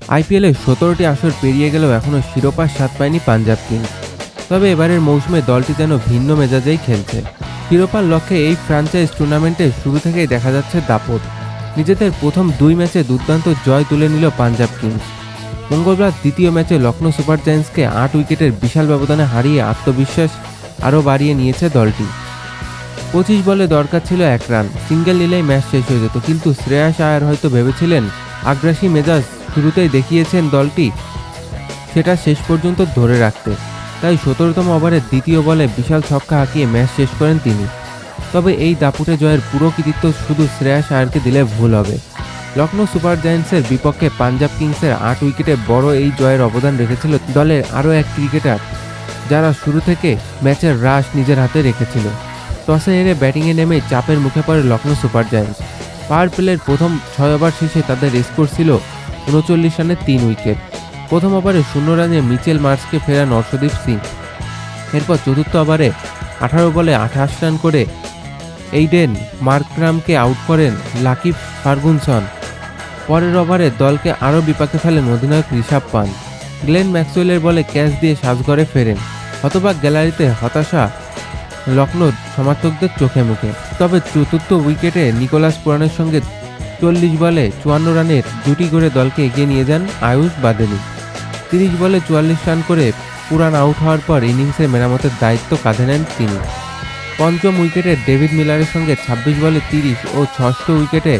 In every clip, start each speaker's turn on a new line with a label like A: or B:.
A: আইপিএলে ১৭টি আসর পেরিয়ে গেলেও এখনও শিরোপার স্বাদ পায়নি পাঞ্জাব কিংস। তবে এবারের মৌসুমে দলটি যেন ভিন্ন মেজাজেই খেলছে। শিরোপার লক্ষ্যে এই ফ্র্যাঞ্চাইজ টুর্নামেন্টে শুরু থেকেই দেখা যাচ্ছে দাপট। নিজেদের প্রথম ২ ম্যাচে দুর্দান্ত জয় তুলে নিল পাঞ্জাব কিংস। মঙ্গলবার দ্বিতীয় ম্যাচে লখনৌ সুপার জায়ান্টসকে ৮ উইকেটের বিশাল ব্যবধানে হারিয়ে আত্মবিশ্বাস আরও বাড়িয়ে নিয়েছে দলটি। ২৫ বলে দরকার ছিল ১ রান, সিঙ্গেল নিলেই ম্যাচ শেষ হয়ে যেত। কিন্তু শ্রেয়াস আয়ার হয়তো ভেবেছিলেন, আগ্রাসী মেজাজ শুরুতেই দেখিয়েছেন দলটি, সেটা শেষ পর্যন্ত ধরে রাখতে। তাই ১৭তম ওভারের দ্বিতীয় বলে বিশাল ছক্কা হাঁকিয়ে ম্যাচ শেষ করেন তিনি। তবে এই দাপুটে জয়ের পুরো কৃতিত্ব শুধু শ্রেয়াস আয়ারকে দিলে ভুল হবে। লখনৌ সুপার জায়ান্টসের বিপক্ষে পাঞ্জাব কিংসের ৮ উইকেটে বড় এই জয়ের অবদান রেখেছিল দলের আরও এক ক্রিকেটার, যারা শুরু থেকে ম্যাচের রাশ নিজের হাতে রেখেছিল। টসে হেরে ব্যাটিংয়ে নেমে চাপের মুখে পড়ে লখনৌ সুপার জায়ান্টস। পাওয়ার প্লের প্রথম ৬ ওভার শেষে তাদের স্কোর ছিল ৩৯ রানে ৩ উইকেট। প্রথম ওভারে ০ রানে মিচেল মার্শকে ফেরান অর্শদীপ সিং। এরপর চতুর্থ ওভারে ১৮ বলে ২৮ রান করে এইডেন মার্করামকে আউট করেন লাকি ফার্গুসন। পরের ওভারে দলকে আরও বিপাকে ফেলেন অধিনায়ক ঋষভ পান্ত। গ্লেন ম্যাক্সওয়েলের বলে ক্যাচ দিয়ে সাজঘরে ফেরেন। হতবাক গ্যালারিতে হতাশা লখনৌর সমর্থকদের চোখে মুখে। তবে চতুর্থ উইকেটে নিকোলাস পুরানের সঙ্গে ৪০ বলে ৫৪ রানের জুটি করে দলকে এগিয়ে নিয়ে যান আয়ুষ বাদেলি। ৩০ বলে ৪৪ রান করে পুরান আউট হওয়ার পর ইনিংসের মেরামতের দায়িত্ব কাঁধে নেন তিনি। পঞ্চম উইকেটে ডেভিড মিলারের সঙ্গে ২৬ বলে ৩০ ও ষষ্ঠ উইকেটে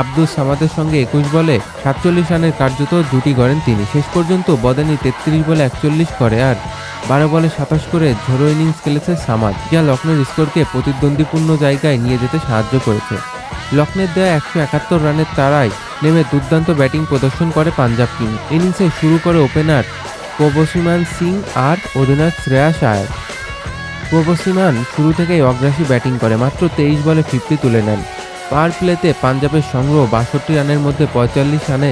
A: আব্দুস সামাদের সঙ্গে ২১ বলে ৪৭ রানের কার্যত জুটি গড়েন তিনি। শেষ পর্যন্ত বদানি ৩৩ বলে ৪১ করে আর ১২ বলে ২৭ করে ঝোড়ো ইনিংস খেলেছে সামাদ, যা লখনৌর স্কোরকে প্রতিদ্বন্দ্বিপূর্ণ জায়গায় নিয়ে যেতে সাহায্য করেছে। লখনৌর দেওয়া ১৭১ রানের তাড়ায় নেমে দুর্দান্ত ব্যাটিং প্রদর্শন করে পাঞ্জাব কিংস। ইনিংসে শুরু করে ওপেনার প্রভসিমান সিং আর অধিনায়ক শ্রেয়াস আয়ার। প্রভসিমান শুরু থেকেই অগ্রাসী ব্যাটিং করে মাত্র ২৩ বলে ৫০ তুলে নেন। পাওয়ার প্লেতে পাঞ্জাবের সংগ্রহ ৬২ রানের মধ্যে ৪৫ রানে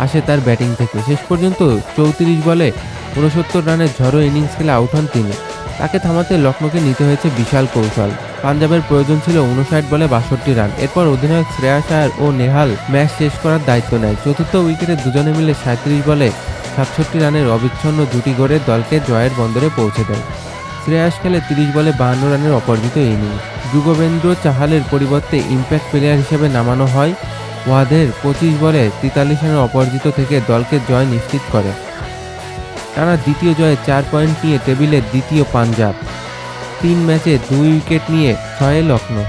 A: আসে তার ব্যাটিং থেকে। শেষ পর্যন্ত ৩৪ বলে ৬৯ রানের ঝড়ো ইনিংস খেলে আউট হন তিনি। তাকে থামাতে লখনৌকে নিতে হয়েছে বিশাল কৌশল। পাঞ্জাবের প্রয়োজন ছিল ৫৯ বলে ৬২ রান। এরপর অধিনায়ক শ্রেয়াস আয়ার ও নেহাল ম্যাচ শেষ করার দায়িত্ব নেয়। চতুর্থ উইকেটে দুজনে মিলে ৩৭ বলে ৬৭ রানের অবিচ্ছন্ন জুটি গড়ে দলকে জয়ের বন্দরে পৌঁছে দেয়। শ্রেয়াস খেলে ৩০ বলে ৫২ রানের অপরাজিত ইনিংস। যুগবেন্দ্র চাহালের পরিবর্তে ইম্প্যাক্ট প্লেয়ার হিসেবে নামানো হয় ওয়াদের ২৫ বলে ৪৩ রানের অপরাজিত থেকে দলকে জয় নিশ্চিত করে। টানা দ্বিতীয় জয়ে ৪ পয়েন্ট নিয়ে টেবিলের দ্বিতীয় পাঞ্জাব। ৩ ম্যাচে ২ উইকেট নিয়ে ৬ লখনৌ।